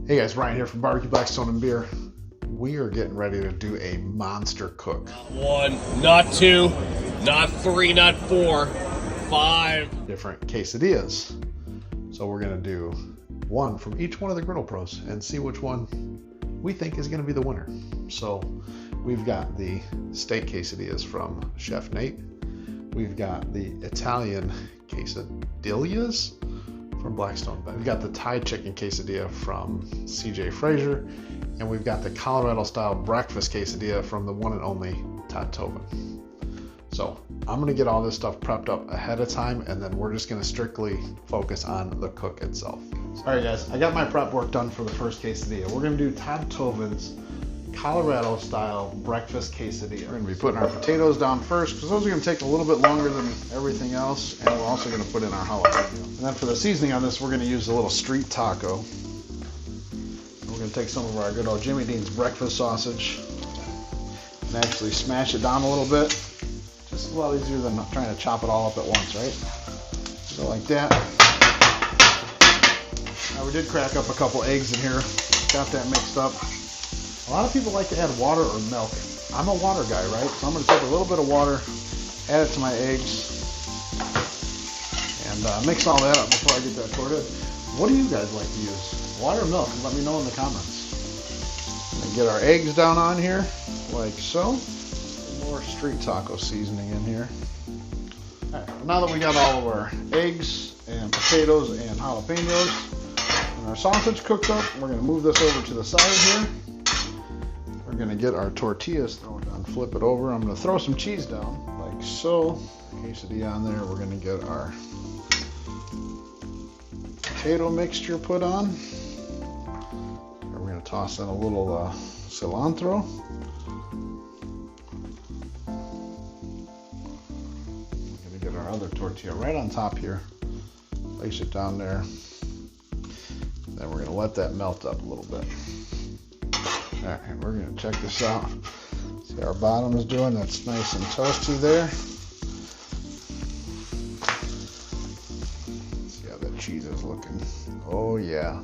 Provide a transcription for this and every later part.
Hey guys, Ryan here from Barbecue Blackstone and Beer. We are getting ready to do a monster cook. Not one, not two, not three, not four, 5 different quesadillas. So we're gonna do one from each one of the Griddle Pros and see which one we think is gonna be the winner. So we've got the steak quesadillas from Chef Nate. We've got the Italian quesadillas from Blackstone. We've got the Thai chicken quesadilla from CJ Frazier, and we've got the Colorado style breakfast quesadilla from the one and only Todd Tobin. So I'm gonna get all this stuff prepped up ahead of time, and then we're just gonna strictly focus on the cook itself. All right guys, I got my prep work done for the first quesadilla. We're gonna do Todd Tobin's Colorado style breakfast quesadilla. We're gonna be putting our potatoes down first because those are gonna take a little bit longer than everything else, and we're also gonna put in our jalapeno. And then for the seasoning on this, we're gonna use a little street taco. We're gonna take some of our good old Jimmy Dean's breakfast sausage and actually smash it down a little bit. Just a lot easier than trying to chop it all up at once, right? So like that. Now we did crack up a couple eggs in here. Got that mixed up. A lot of people like to add water or milk. I'm a water guy, right? So I'm going to take a little bit of water, add it to my eggs, and mix all that up before I get that sorted. What do you guys like to use? Water or milk? Let me know in the comments. And get our eggs down on here, like so. More street taco seasoning in here. All right, now that we got all of our eggs and potatoes and jalapenos and our sausage cooked up, we're going to move this over to the side here. We're gonna get our tortillas thrown down, flip it over. I'm gonna throw some cheese down, like so. Quesadilla on there. We're gonna get our potato mixture put on. We're gonna toss in a little cilantro. We're gonna get our other tortilla right on top here. Place it down there. Then we're gonna let that melt up a little bit. All right, we're gonna check this out. See how our bottom is doing. That's nice and toasty there. See how that cheese is looking. Oh yeah,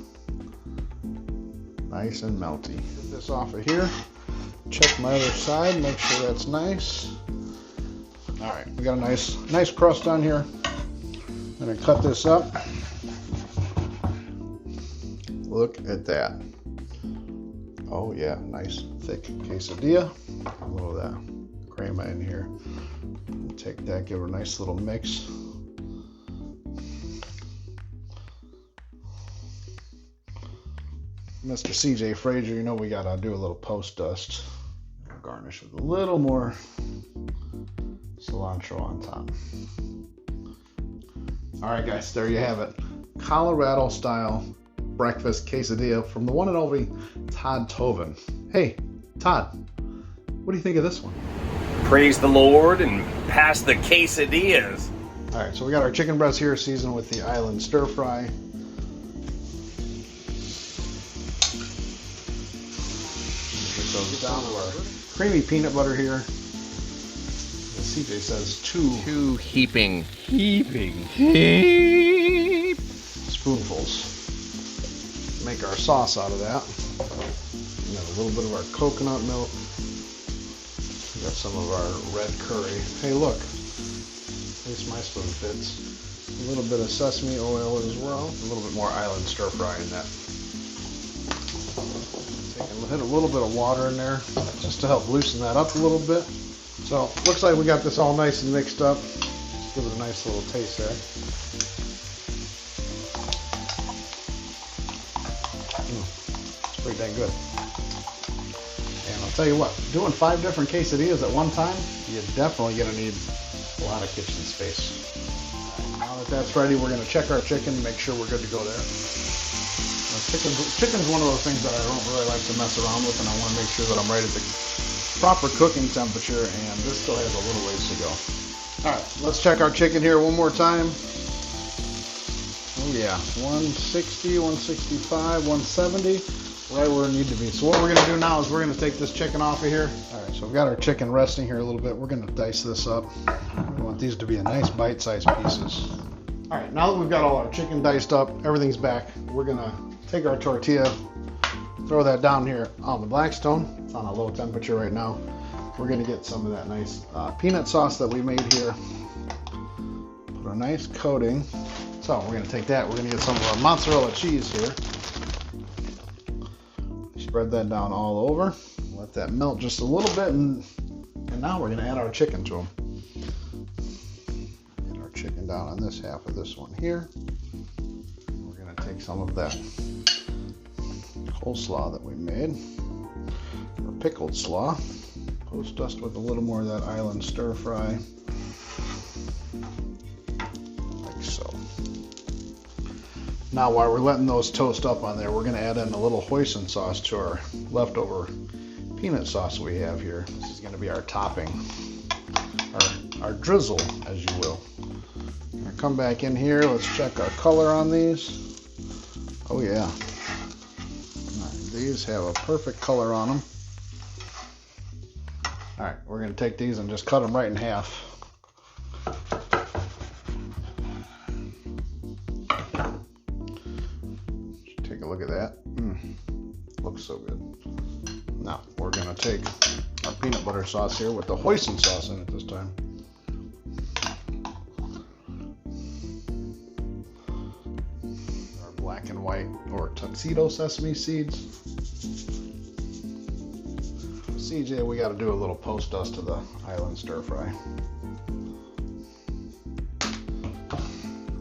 nice and melty. Get this off of here. Check my other side. Make sure that's nice. All right, we got a nice crust on here. I'm gonna cut this up. Look at that. Oh yeah, nice thick quesadilla. A little of that crema in here. Take that, give her a nice little mix. Mr. CJ Frazier, you know we gotta do a little post dust. Garnish with a little more cilantro on top. All right guys, there you have it. Colorado style breakfast quesadilla from the one and only Todd Tobin. Hey, Todd, what do you think of this one? Praise the Lord and pass the quesadillas. All right, so we got our chicken breast here seasoned with the island stir fry. Get those down to our creamy peanut butter here. As CJ says, two heaping spoonfuls. Make our sauce out of that. And then a little bit of our coconut milk. We got some of our red curry. Hey look, at least my spoon fits. A little bit of sesame oil as well. A little bit more island stir fry in that. Hit a little bit of water in there just to help loosen that up a little bit. So looks like we got this all nice and mixed up. Just give it a nice little taste there. It's pretty dang good. And I'll tell you what, doing 5 different quesadillas at one time, you're definitely gonna need a lot of kitchen space. Now that that's ready, we're gonna check our chicken, make sure we're good to go there. Chicken's one of those things that I don't really like to mess around with, and I want to make sure that I'm right at the proper cooking temperature, and this still has a little ways to go. All right, let's check our chicken here one more time. Oh yeah, 160, 165, 170, right where it needs to be. So what we're gonna do now is we're gonna take this chicken off of here. All right, so we've got our chicken resting here a little bit. We're gonna dice this up. We want these to be a nice bite-sized pieces. All right, now that we've got all our chicken diced up, everything's back, we're gonna take our tortilla, throw that down here on the Blackstone. It's on a low temperature right now. We're gonna get some of that nice peanut sauce that we made here. Put a nice coating. So we're gonna take that, we're gonna get some of our mozzarella cheese here. Spread that down all over. Let that melt just a little bit, and now we're gonna add our chicken to them. Get our chicken down on this half of this one here. We're gonna take some of that coleslaw that we made, or pickled slaw. Post dust with a little more of that island stir fry, like so. Now while we're letting those toast up on there, we're gonna add in a little hoisin sauce to our leftover peanut sauce we have here. This is gonna be our topping, our drizzle, as you will. Now come back in here, let's check our color on these. Oh yeah. These have a perfect color on them. All right, we're gonna take these and just cut them right in half. Take a look at that. Looks so good. Now we're gonna take our peanut butter sauce here with the hoisin sauce in it this time. Our black and white or tuxedo sesame seeds. CJ, we got to do a little post dust to the island stir fry.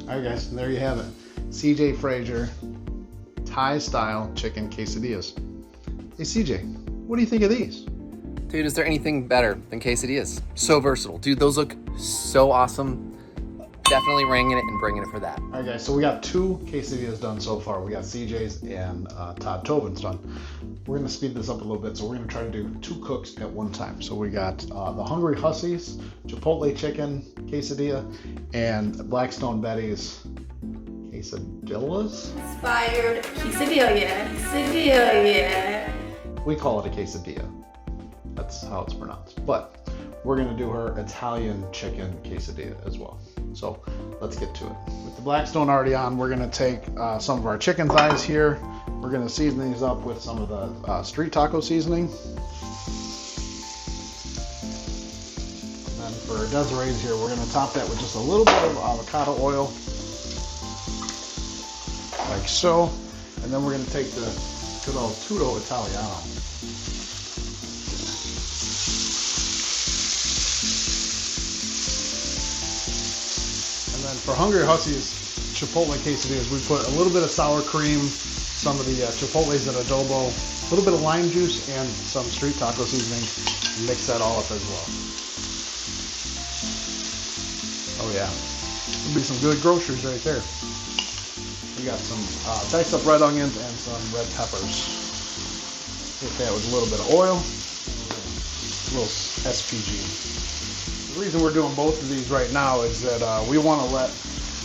All right, guys, there you have it. CJ Frazier Thai style chicken quesadillas. Hey, CJ, what do you think of these? Dude, is there anything better than quesadillas? So versatile. Dude, those look so awesome. Definitely ringing it and bringing it for that. All right, guys, so we got 2 quesadillas done so far. We got CJ's and Todd Tobin's done. We're gonna speed this up a little bit, so we're gonna try to do 2 cooks at one time. So we got the Hungry Hussies Chipotle Chicken quesadilla and Blackstone Betty's quesadillas. Inspired quesadilla. Quesadilla. We call it a quesadilla. That's how it's pronounced. But we're gonna do her Italian chicken quesadilla as well. So let's get to it. With the Blackstone already on, we're gonna take some of our chicken thighs here. We're gonna season these up with some of the street taco seasoning. And then for Desiree's here, we're gonna top that with just a little bit of avocado oil, like so. And then we're gonna take the good old Tutto Italiano. And then for Hungry Hussies Chipotle quesadillas, we put a little bit of sour cream, some of the Chipotle's and adobo, a little bit of lime juice, and some street taco seasoning. Mix that all up as well. Oh yeah, there'll be some good groceries right there. We got some diced up red onions and some red peppers. Hit that with a little bit of oil, a little SPG. The reason we're doing both of these right now is that we want to let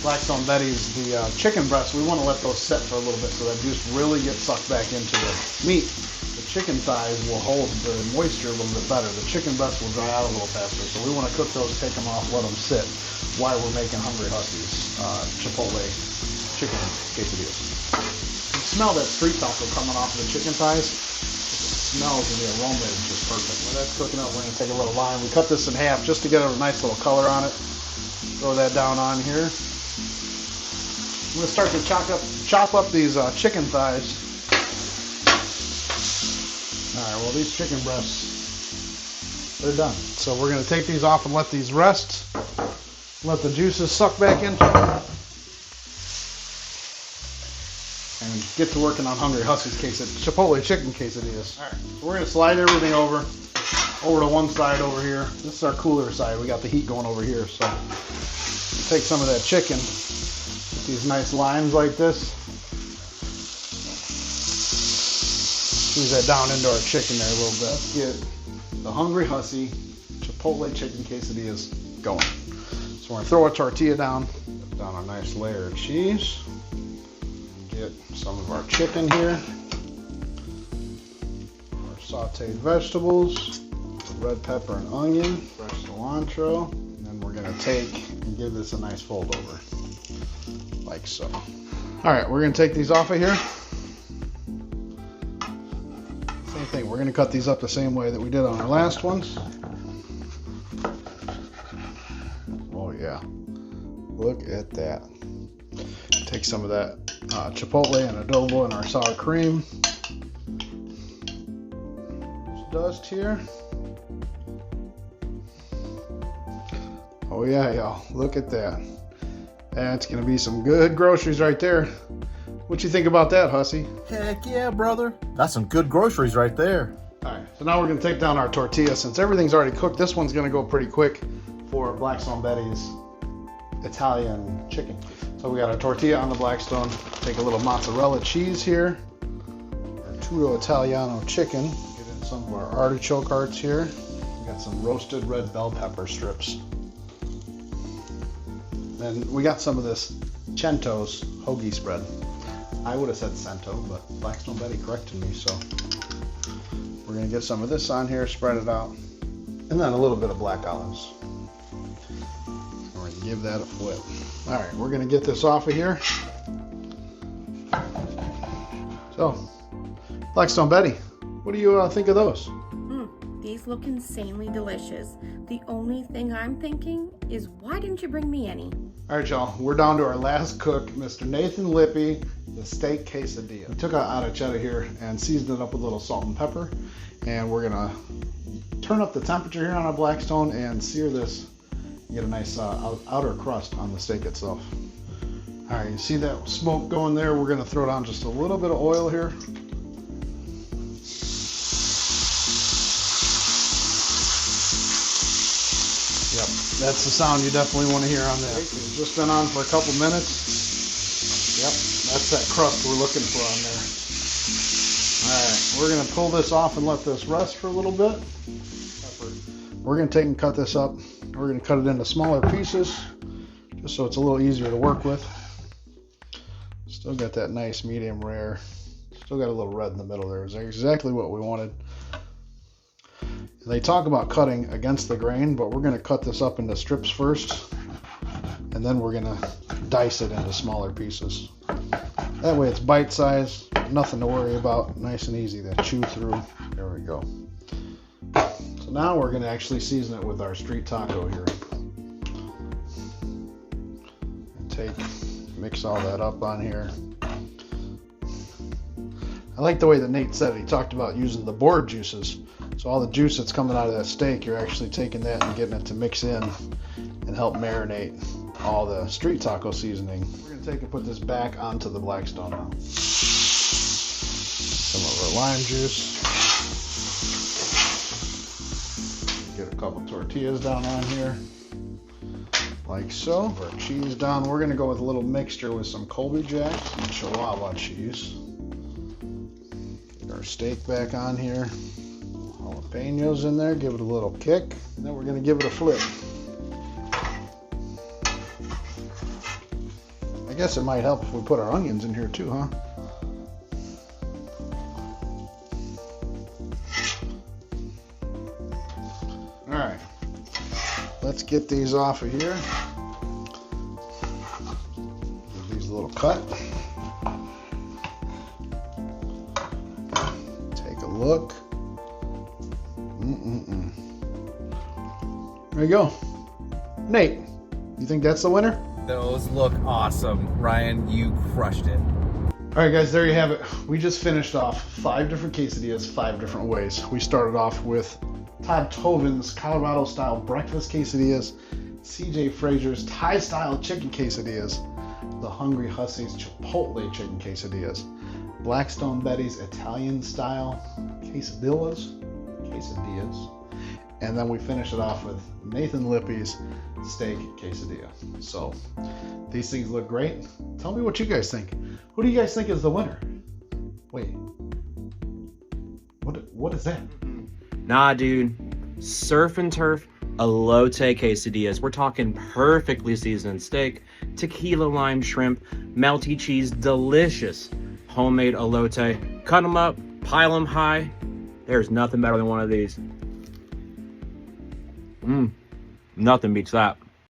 Blackstone Betty's, the chicken breasts, we want to let those set for a little bit so that juice really gets sucked back into the meat. The chicken thighs will hold the moisture a little bit better. The chicken breasts will dry out a little faster. So we want to cook those, take them off, let them sit while we're making Hungry Hussies Chipotle chicken quesadillas. You can smell that street taco coming off of the chicken thighs. The smells and the aroma is just perfect. When that's cooking up, we're going to take a little lime. We cut this in half just to get a nice little color on it. Throw that down on here. I'm going to start to chop up these chicken thighs. Alright, well these chicken breasts, they're done. So we're going to take these off and let these rest. Let the juices suck back into them. And get to working on Hungry Hussies Chipotle chicken quesadillas. Alright, so we're going to slide everything over to one side over here. This is our cooler side. We got the heat going over here. So take some of that chicken. These nice limes like this. Squeeze that down into our chicken there a little bit. Let's get the Hungry Hussie Chipotle chicken quesadillas going. So we're gonna throw a tortilla down, put down a nice layer of cheese. Get some of our chicken here. Our sauteed vegetables, red pepper and onion, fresh cilantro. And then we're gonna take and give this a nice fold over. Like so. All right, we're gonna take these off of here. Same thing. We're going to cut these up the same way that we did on our last ones. Oh yeah. Look at that. Take some of that chipotle and adobo and our sour cream. There's dust here. Oh yeah, y'all. Look at that. That's gonna be some good groceries right there. What you think about that, Hussy? Heck yeah, brother. That's some good groceries right there. All right, so now we're gonna take down our tortilla. Since everything's already cooked, this one's gonna go pretty quick for Blackstone Betty's Italian chicken. So we got our tortilla on the Blackstone. Take a little mozzarella cheese here. Our Tutto Italiano chicken. Get in some of our artichoke hearts here. We got some roasted red bell pepper strips. Then we got some of this Cento's hoagie spread. I would have said Cento, but Blackstone Betty corrected me, so we're gonna get some of this on here, spread it out, and then a little bit of black olives. We're gonna give that a flip. All right, we're gonna get this off of here. So, Blackstone Betty, what do you think of those? These look insanely delicious. The only thing I'm thinking is, why didn't you bring me any? All right, y'all, we're down to our last cook, Mr. Nathan Lippy, the steak quesadilla. We took out of cheddar here and seasoned it up with a little salt and pepper, and we're gonna turn up the temperature here on our Blackstone and sear this. Get a nice outer crust on the steak itself. All right, you see that smoke going there? We're gonna throw down just a little bit of oil here. Yep, that's the sound you definitely want to hear on this. It's just been on for a couple minutes. Yep, that's that crust we're looking for on there. All right, we're gonna pull this off and let this rest for a little bit. We're gonna take and cut this up. We're gonna cut it into smaller pieces, just so it's a little easier to work with. Still got that nice medium rare. Still got a little red in the middle there. It's exactly what we wanted. They talk about cutting against the grain, but we're going to cut this up into strips first, and then we're going to dice it into smaller pieces. That way it's bite-sized, nothing to worry about, nice and easy to chew through. There we go. So now we're going to actually season it with our street taco here. And mix all that up on here. I like the way that Nate said it. He talked about using the board juices. So all the juice that's coming out of that steak, you're actually taking that and getting it to mix in and help marinate all the street taco seasoning. We're going to take and put this back onto the Blackstone now. Some of our lime juice. Get a couple tortillas down on here, like so. Our cheese down. We're going to go with a little mixture with some Colby Jack and Chihuahua cheese. Get our steak back on here. Jalapenos in there, give it a little kick, and then we're going to give it a flip. I guess it might help if we put our onions in here too, huh? Alright, let's get these off of here. Give these a little cut. Take a look. There you go. Nate, you think that's the winner? Those look awesome. Ryan, you crushed it. All right, guys, there you have it. We just finished off 5 different quesadillas, 5 different ways. We started off with Todd Tovin's Colorado-style breakfast quesadillas, CJ Frazier's Thai-style chicken quesadillas, the Hungry Hussey's Chipotle chicken quesadillas, Blackstone Betty's Italian-style quesadillas, and then we finish it off with Nathan Lippy's steak quesadilla. So these things look great. Tell me what you guys think. Who do you guys think is the winner? Wait, what is that? Nah, dude. Surf and turf elote quesadillas. We're talking perfectly seasoned steak, tequila lime shrimp, melty cheese, delicious homemade elote. Cut them up, pile them high. There's nothing better than one of these. Nothing beats that.